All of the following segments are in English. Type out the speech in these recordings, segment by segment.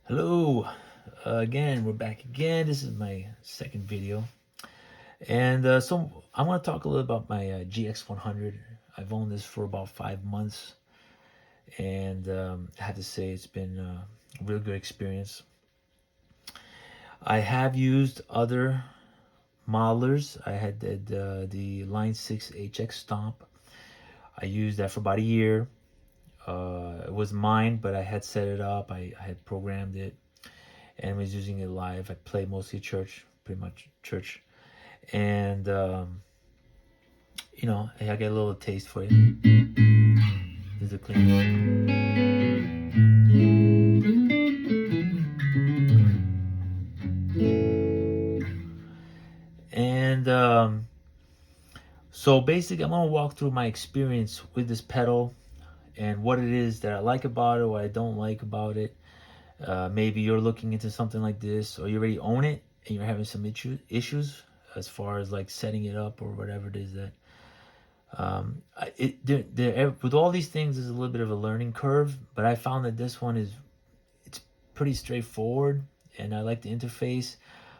Hello, again, we're back again. This is my second video. And so I want to talk a little about my GX-100. I've owned this for about 5 months. And I have to say it's been a real good experience. I have used other modelers. I had the Line 6 HX Stomp. I used that for about a year. It was mine, but I had set it up. I had programmed it and was using it live. I played mostly church, pretty much church. And, I get a little taste for you. This is a clean. And so basically, I'm going to walk through my experience with this pedal and what it is that I like about it, what I don't like about it. Maybe you're looking into something like this, or you already own it and you're having some issues as far as like setting it up or whatever it is that with all these things there's a little bit of a learning curve, but I found that this one it's pretty straightforward, and I like the interface.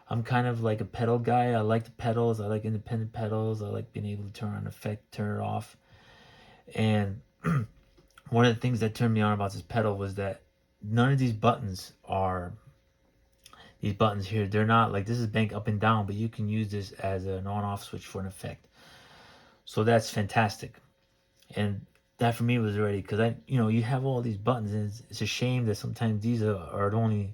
I'm kind of like a pedal guy. I like the pedals. I like independent pedals. I like being able to turn on effect, turn it off. And one of the things that turned me on about this pedal was that none of these buttons are these buttons here. They're not like, this is bank up and down, but you can use this as an on-off switch for an effect. So that's fantastic. And that for me was already, because you have all these buttons, and it's a shame that sometimes these are only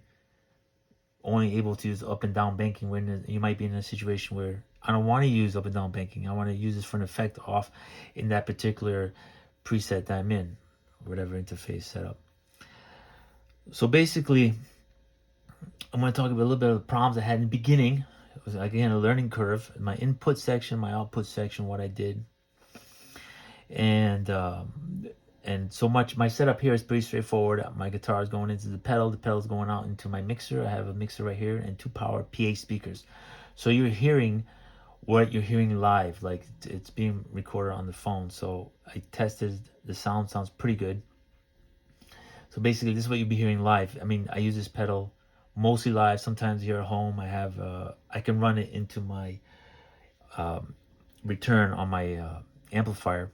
able to use up and down banking when you might be in a situation where I don't want to use up and down banking. I want to use this for an effect off in that particular preset that I'm in, whatever interface setup. So basically, I'm going to talk about a little bit of the problems I had in the beginning. It was, again, a learning curve. My input section, my output section, what I did. And so much, my setup here is pretty straightforward. My guitar is going into the pedal is going out into my mixer. I have a mixer right here and 2 power PA speakers. So you're hearing what you're hearing live, like it's being recorded on the phone. So I tested, the sounds pretty good. So basically this is what you'll be hearing live. I mean, I use this pedal mostly live. Sometimes here at home I have I can run it into my return on my amplifier,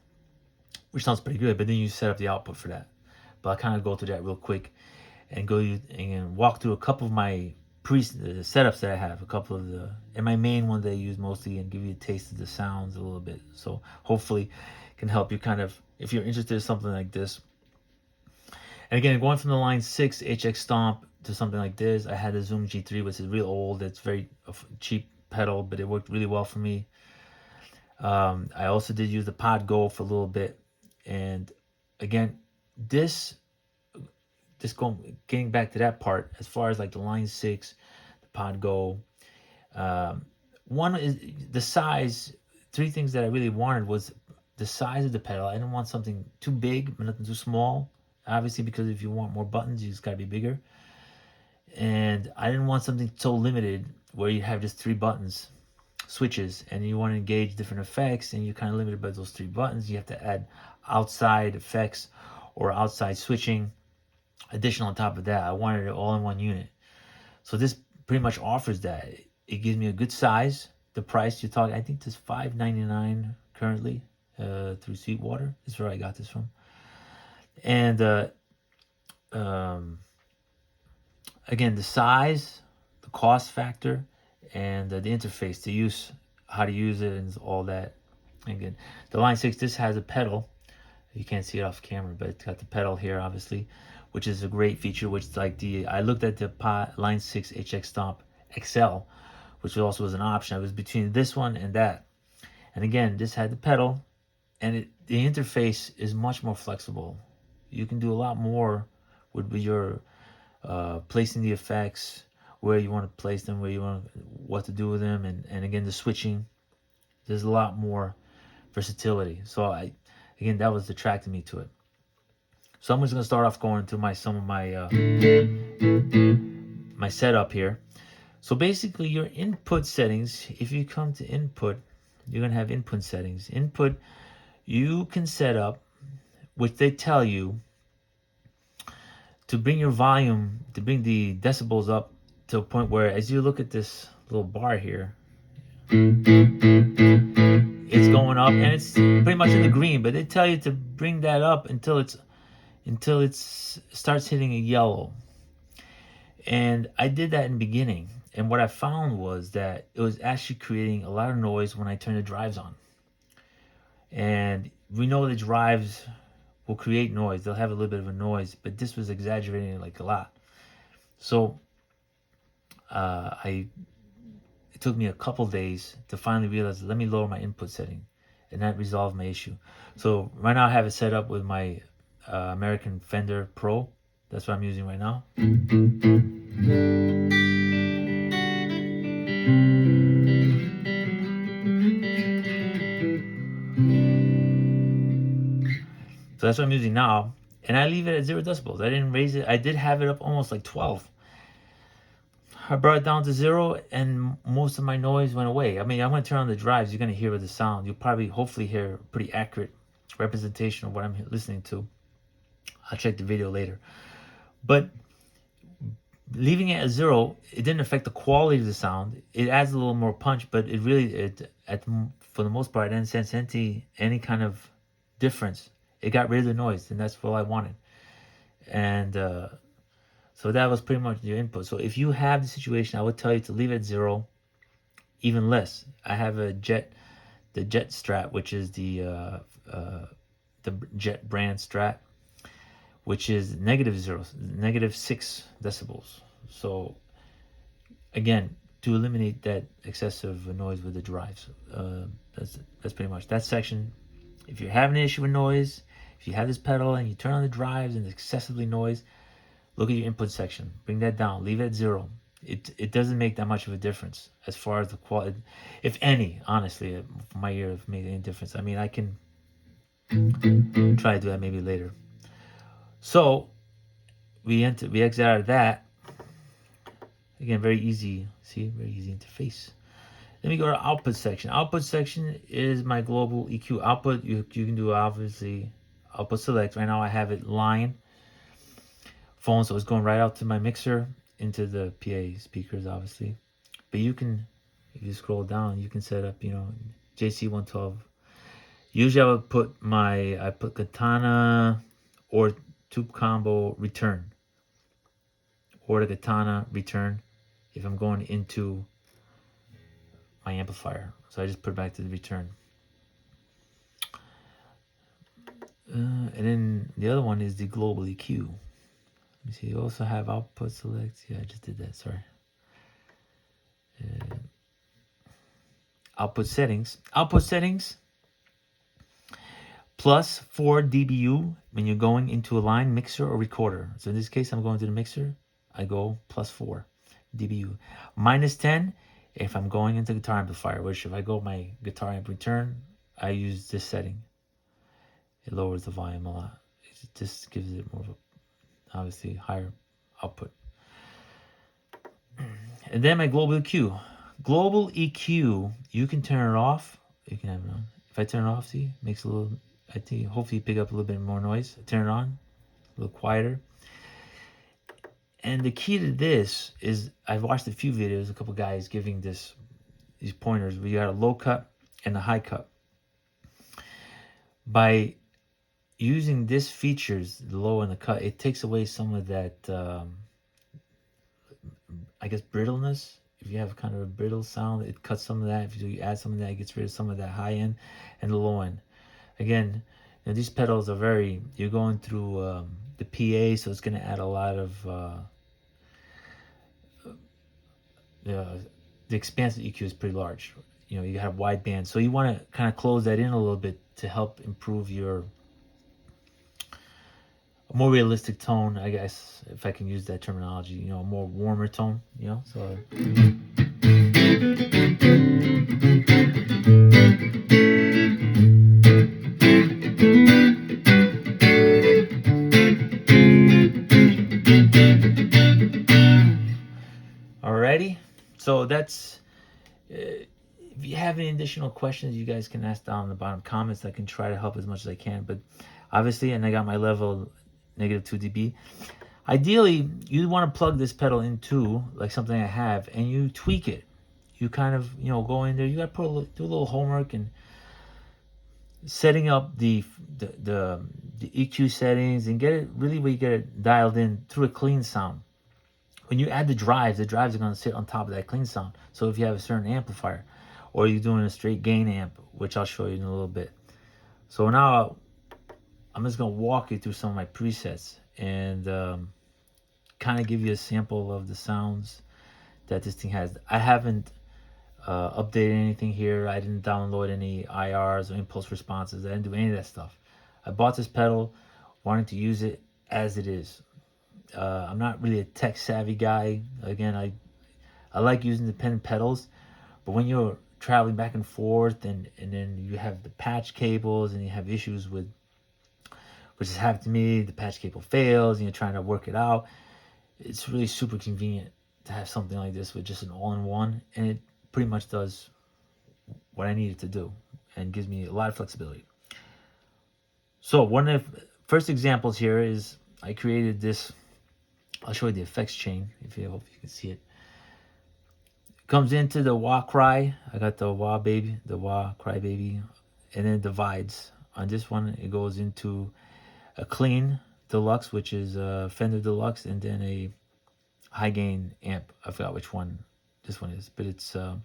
which sounds pretty good, but then you set up the output for that. But I'll kind of go through that real quick and walk through a couple of my setups that I have, a couple of and my main one that I use mostly, and give you a taste of the sounds a little bit. So hopefully can help you kind of, if you're interested in something like this. And again, going from the Line 6 HX Stomp to something like this, I had the Zoom G3, which is real old. It's very cheap pedal, but it worked really well for me. I also did use the Pod Go for a little bit. And again, getting back to that part, as far as like the Line 6, the Pod Go, one is the size. 3 things that I really wanted was the size of the pedal. I didn't want something too big, but nothing too small. Obviously, because if you want more buttons, you just gotta be bigger. And I didn't want something so limited where you have just 3 buttons, switches, and you want to engage different effects, and you're kind of limited by those 3 buttons. You have to add outside effects or outside switching additional on top of that. I wanted it all in one unit. So this pretty much offers that. It gives me a good size. The price you're talking, I think this is $5.99 currently through Sweetwater. This is where I got this from. And again, the size, the cost factor, and the interface, the use, how to use it, and all that. Again, the Line 6, this has a pedal. You can't see it off camera, but it's got the pedal here, obviously, which is a great feature. Which, like, I looked at the Line 6 HX Stomp XL, which also was an option. I was between this one and that. And again, this had the pedal, and the interface is much more flexible. You can do a lot more with your placing the effects, where you want to place them, what to do with them, and again, the switching. There's a lot more versatility. So again, that was attracting me to it. So I'm just gonna start off going through some of my my setup here. So basically, your input settings. If you come to input, you're gonna have input settings. Input, you can set up, which they tell you to bring your volume, to bring the decibels up to a point where, as you look at this little bar here, it's going up and it's pretty much in the green, but they tell you to bring that up until it's starts hitting a yellow. And I did that in the beginning, and what I found was that it was actually creating a lot of noise when I turned the drives on. And we know the drives will create noise, they'll have a little bit of a noise, but this was exaggerating like a lot. So it took me a couple days to finally realize, let me lower my input setting, and that resolved my issue. So right now I have it set up with my American Fender Pro. That's what I'm using right now. So that's what I'm using now, and I leave it at 0 decibels. I didn't raise it. I did have it up almost like 12. I brought it down to 0, and most of my noise went away. I mean, I'm going to turn on the drives. You're going to hear the sound. You'll probably, hopefully, hear a pretty accurate representation of what I'm listening to. I'll check the video later. But leaving it at 0, it didn't affect the quality of the sound. It adds a little more punch, but it really, for the most part, I didn't sense any kind of difference. It got rid of the noise, and that's what I wanted. And so that was pretty much your input. So if you have the situation, I would tell you to leave it at 0, even less. I have the Jet Strat, which is the Jet brand Strat, which is -6 decibels. So again, to eliminate that excessive noise with the drives, that's pretty much that section. If you're having an issue with noise, if you have this pedal and you turn on the drives and it's excessively noise, look at your input section. Bring that down. Leave it at 0. It doesn't make that much of a difference as far as the quality, if any. Honestly, my ear have made any difference. I mean, I can try to do that maybe later. So we exit out of that. Again, very easy. See, very easy interface. Then we go to output section. Output section is my global EQ. Output, you can do obviously output select. Right now I have it line phone, so it's going right out to my mixer into the PA speakers, obviously. But you can, if you scroll down, you can set up, JC112. Usually I put Katana or Tube Combo return, or the Katana return if I'm going into my amplifier. So I just put it back to the return. And then the other one is the global EQ. Let me see, you also have output select. Yeah, I just did that, sorry. Output settings. Output settings plus 4 dBu when you're going into a line, mixer, or recorder. So in this case, I'm going to the mixer. I go plus 4 dBu. Minus 10 if I'm going into guitar amplifier, which if I go my guitar amp return, I use this setting. It lowers the volume a lot. It just gives it more of a, obviously, higher output. And then my global EQ. Global EQ, you can turn it off. You can have it on. If I turn it off, see, it makes a little, I think, hopefully you pick up a little bit more noise. Turn it on, a little quieter. And the key to this is, I've watched a few videos, a couple guys giving these pointers where you got a low cut and a high cut. By using this features, the low and the cut, it takes away some of that, I guess, brittleness. If you have kind of a brittle sound, it cuts some of that. If you add some of that, it gets rid of some of that high end and the low end. Again, these pedals are you're going through the PA, so it's going to add a lot of, the expanse of EQ is pretty large. You have wide bands. So you want to kind of close that in a little bit to help improve your more realistic tone, I guess, if I can use that terminology, a more warmer tone, so. Alrighty, so that's, if you have any additional questions, you guys can ask down in the bottom comments. I can try to help as much as I can, but obviously, and I got my level -2 dB. Ideally, you want to plug this pedal into like something I have, and you tweak it. You kind of go in there. You got to do a little homework and setting up the EQ settings and get it really where you get it dialed in through a clean sound. When you add the drives are going to sit on top of that clean sound. So if you have a certain amplifier, or you're doing a straight gain amp, which I'll show you in a little bit. So now I'm just going to walk you through some of my presets and kind of give you a sample of the sounds that this thing has. I haven't updated anything here. I didn't download any IRs or impulse responses. I didn't do any of that stuff. I bought this pedal wanting to use it as it is. I'm not really a tech savvy guy. Again, I like using dependent pedals, but when you're traveling back and forth and then you have the patch cables and you have issues with, which has happened to me, the patch cable fails and you're trying to work it out, it's really super convenient to have something like this with just an all-in-one, and it pretty much does what I need it to do and gives me a lot of flexibility. So one of the first examples here is I created this. I'll show you the effects chain if you hope you can see it. It comes into the wah cry. I got the wah baby, the wah cry baby, and then it divides. On this one, it goes into a clean deluxe, which is a Fender Deluxe, and then a high gain amp. I forgot which one this one is, but it's and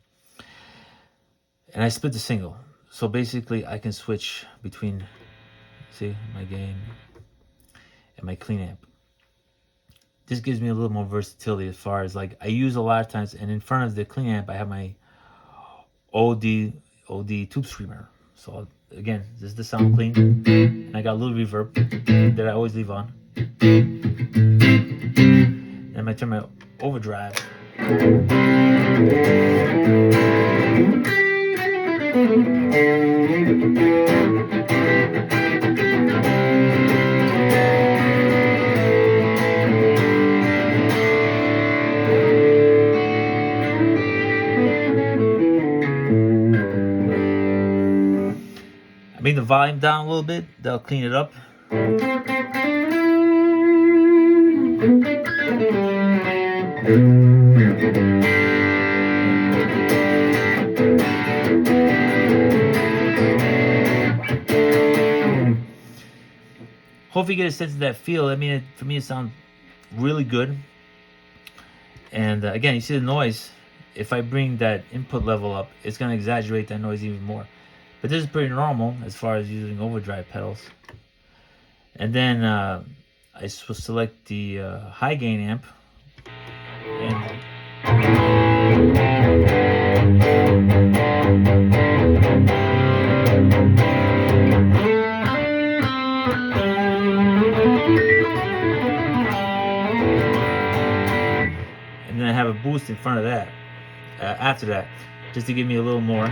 I split the signal, so basically I can switch between, see, my gain and my clean amp. This gives me a little more versatility as far as like I use a lot of times, and in front of the clean amp I have my OD tube screamer. So again, this is the sound clean, and I got a little reverb that I always leave on. And I might turn my overdrive. Bring the volume down a little bit, that'll clean it up. Hopefully you get a sense of that feel. I mean, for me it sounds really good. And again, you see the noise. If I bring that input level up, it's going to exaggerate that noise even more. But this is pretty normal as far as using overdrive pedals. And then I will select the high gain amp. And then I have a boost in front of that, after that, just to give me a little more.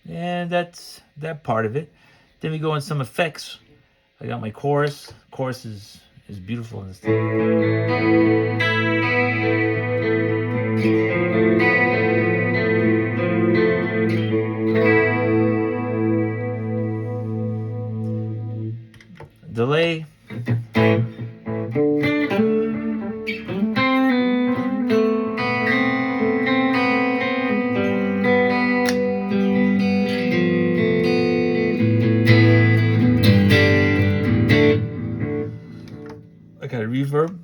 And that's that part of it. Then we go in some effects. I got my chorus. Chorus is beautiful in this thing. Delay. I got a reverb.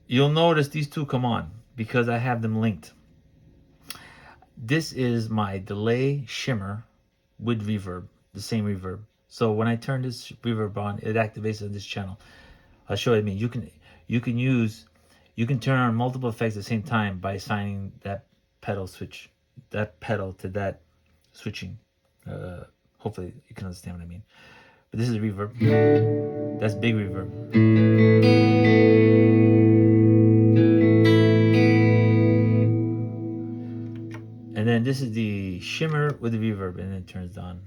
You'll notice these two come on because I have them linked. This is my delay shimmer with reverb, the same reverb. So when I turn this reverb on, it activates on this channel. I'll show you. I mean, you can turn on multiple effects at the same time by assigning that pedal to that switching. Hopefully you can understand what I mean. But this is a reverb. That's big reverb. And then this is the shimmer with the reverb, and then it turns on.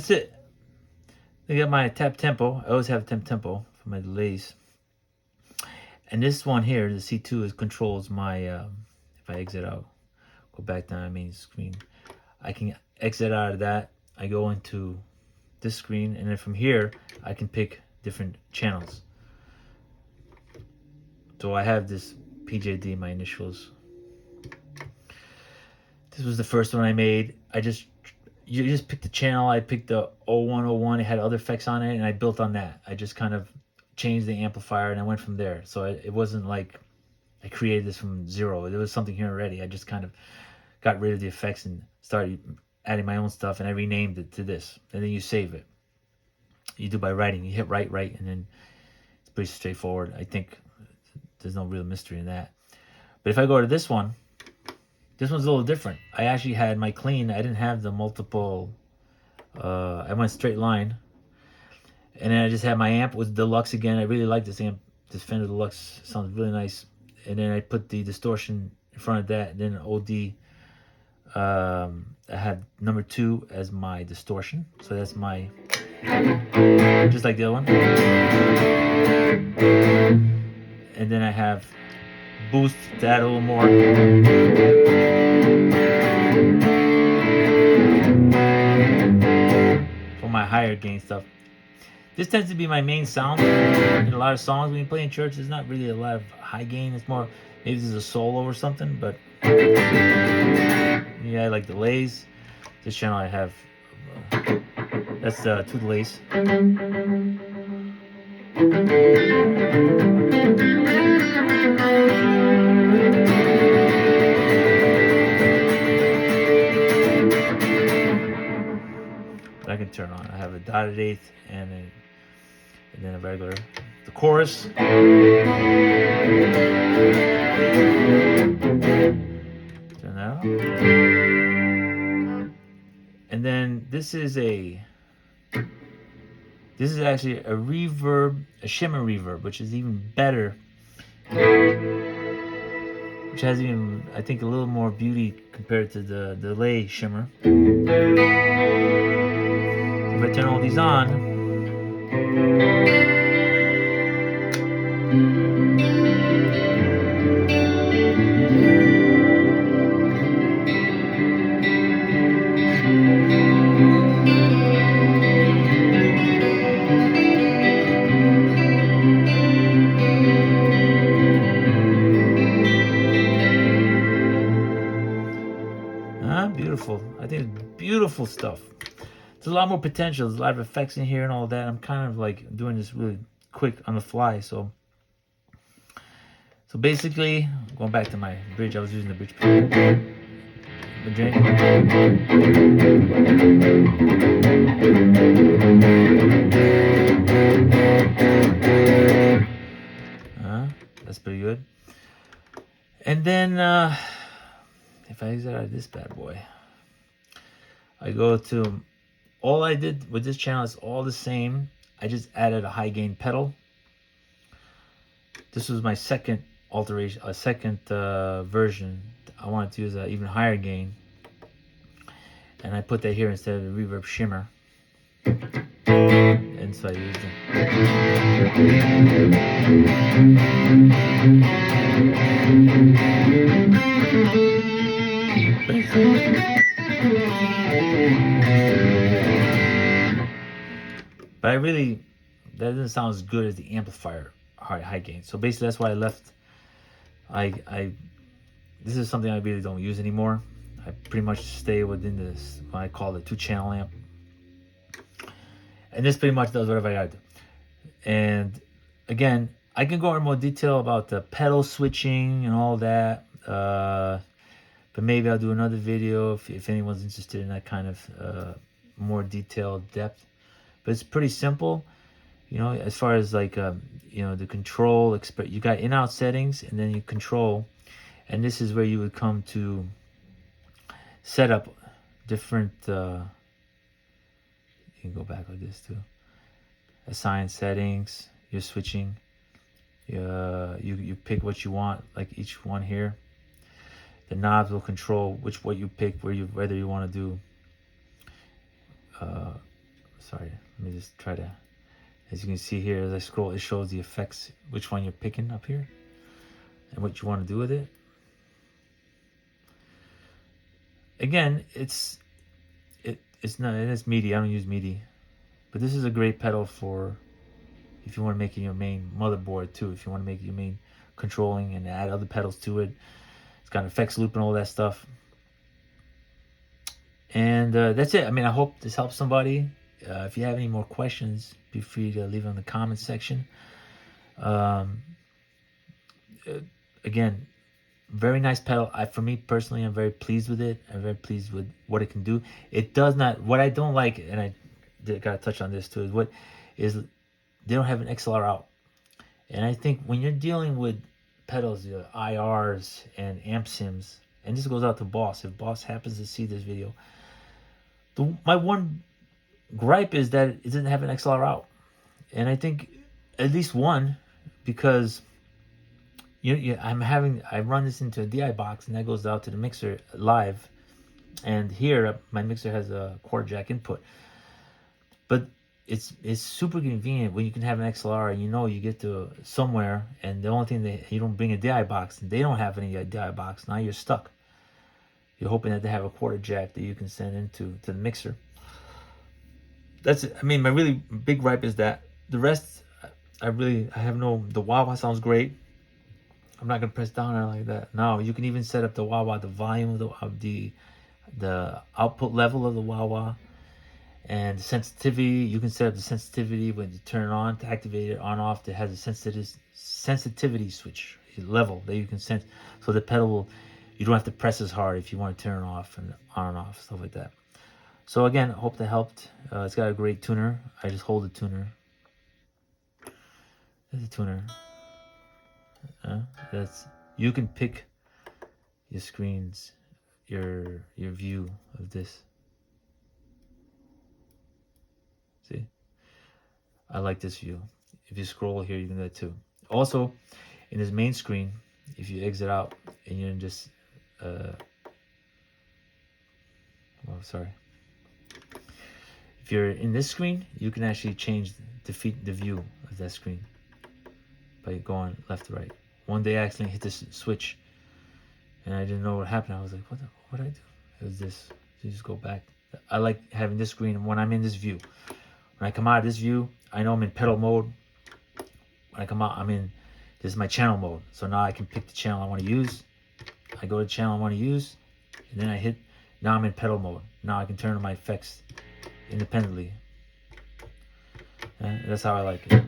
that's it. I got my tap tempo. I always have tempo for my delays. And this one here, the C2, is controls my, if I exit out, go back down, I mean screen. I can exit out of that. I go into this screen, and then from here, I can pick different channels. So I have this PJD, my initials. This was the first one I made. You just pick the channel. I picked the 0101. It had other effects on it, and I built on that. I just kind of changed the amplifier, and I went from there. So it wasn't like I created this from zero. There was something here already. I just kind of got rid of the effects and started adding my own stuff, and I renamed it to this. And then you save it. You do by writing. You hit write, and then it's pretty straightforward. I think there's no real mystery in that. But if I go to this one's a little different. I actually had my clean. I didn't have the multiple. I went straight line. And then I just had my amp with Deluxe again. I really like this amp. This Fender Deluxe sounds really nice. And then I put the distortion in front of that. And then OD. I had number 2 as my distortion. So that's my, just like the other one. And then I have boost to add a little more. For my higher gain stuff. This tends to be my main sound in a lot of songs. When you play in church, there's not really a lot of high gain. It's more, maybe there's a solo or something, but yeah, I like delays. This channel I have, that's 2 delays. I can turn on. I have a dotted eighth and then a regular. The chorus. Turn that on. And then this is actually a reverb, a shimmer reverb, which is even better. Which has even, I think, a little more beauty compared to the delay shimmer. If I turn all these on, beautiful. I think it's beautiful stuff. There's a lot more potential. There's a lot of effects in here and all that. I'm kind of like doing this really quick on the fly. So basically, going back to my bridge, I was using the bridge. That's pretty good. And then if I exit out of this bad boy, I go to, all I did with this channel is all the same. I just added a high gain pedal. This was my second alteration, a second version. I wanted to use an even higher gain, and I put that here instead of the reverb shimmer. And so I used it. But I really, that doesn't sound as good as the amplifier high gain. So basically that's why I left. This is something I really don't use anymore. I pretty much stay within this, what I call the 2-channel amp. And this pretty much does whatever I gotta do. And again, I can go into more detail about the pedal switching and all that. But maybe I'll do another video if anyone's interested in that kind of more detailed depth. But it's pretty simple, you know, as far as like, you know, the control, you got in-out settings, and then you control. And this is where you would come to set up different, you can go back like this too. Assign settings, you're switching. You pick what you want, like each one here. The knobs will control what you pick, whether you want to do sorry, let me just try to, as you can see here, as I scroll, it shows the effects, which one you're picking up here, and what you want to do with it. Again, it's not, it is MIDI. I don't use MIDI, but this is a great pedal for if you want to make it your main motherboard too. If you want to make it your main controlling and add other pedals to it, it's got an effects loop and all that stuff. And that's it. I mean, I hope this helps somebody. If you have any more questions, be free to leave them in the comments section. Um, Again, very nice pedal. For me personally, I'm very pleased with it. I'm very pleased with what it can do. It does not, what I don't like, and I gotta touch on this too, is they don't have an XLR out. And I think when you're dealing with pedals, IRs and amp sims, and this goes out to Boss, if Boss happens to see this video, my one gripe is that it doesn't have an XLR out. And I think at least one, because I run this into a DI box and that goes out to the mixer live, and here my mixer has a quarter jack input. But it's super convenient when you can have an XLR and you get to somewhere and the only thing that you don't bring a DI box and they don't have any DI box, now you're stuck. You're hoping that they have a quarter jack that you can send into the mixer. That's it. I mean, my really big gripe is that. The rest, I have no. The wah-wah sounds great. I'm not gonna press down on it like that. No, you can even set up the wah-wah, the volume of the output level of the wah-wah, and the sensitivity. You can set up the sensitivity when you turn it on to activate it on off. It has a sensitivity switch level that you can sense, so the pedal will. You don't have to press as hard if you want to turn it off and on and off, stuff like that. So again, I hope that helped. It's got a great tuner. I just hold the tuner. There's a tuner. You can pick your screens, your view of this. See, I like this view. If you scroll here, you can do that too. Also, in this main screen, if you exit out and you're just sorry. If you're in this screen, you can actually change the view of that screen by going left to right. One day I accidentally hit this switch and I didn't know what happened. I was like, what did I do? It was this. So you just go back. I like having this screen when I'm in this view. When I come out of this view, I know I'm in pedal mode. When I come out, this is my channel mode. So now I can pick the channel I want to use. I go to the channel I want to use, and then I hit, now I'm in pedal mode. Now I can turn on my effects independently. That's how I like it.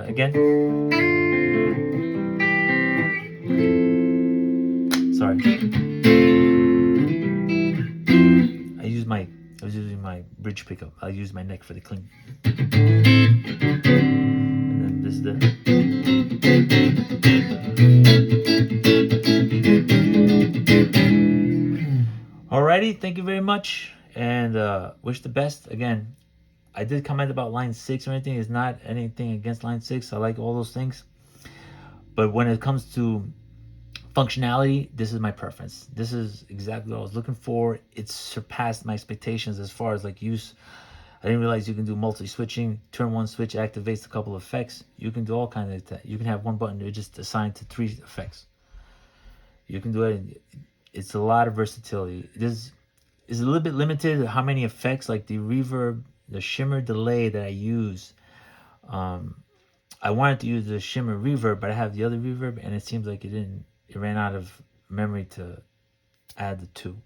Again, sorry. I was using my bridge pickup. I use my neck for the clean. And then this is the. Alrighty, thank you very much, and wish the best. Again, I did comment about line 6 or anything. It's not anything against line 6. I like all those things. But when it comes to functionality, this is my preference. This is exactly what I was looking for. It's surpassed my expectations as far as like use. I didn't realize you can do multi-switching. Turn one switch activates a couple of effects. You can do all kinds of that. You can have one button that's just assigned to 3 effects. You can do it. It's a lot of versatility. This is a little bit limited how many effects, like the reverb, the shimmer delay that I use. I wanted to use the shimmer reverb, but I have the other reverb, and it seems like it ran out of memory to add the 2,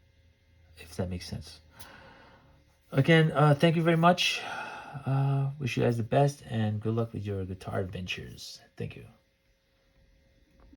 if that makes sense. Again, thank you very much. Wish you guys the best, and good luck with your guitar adventures. Thank you.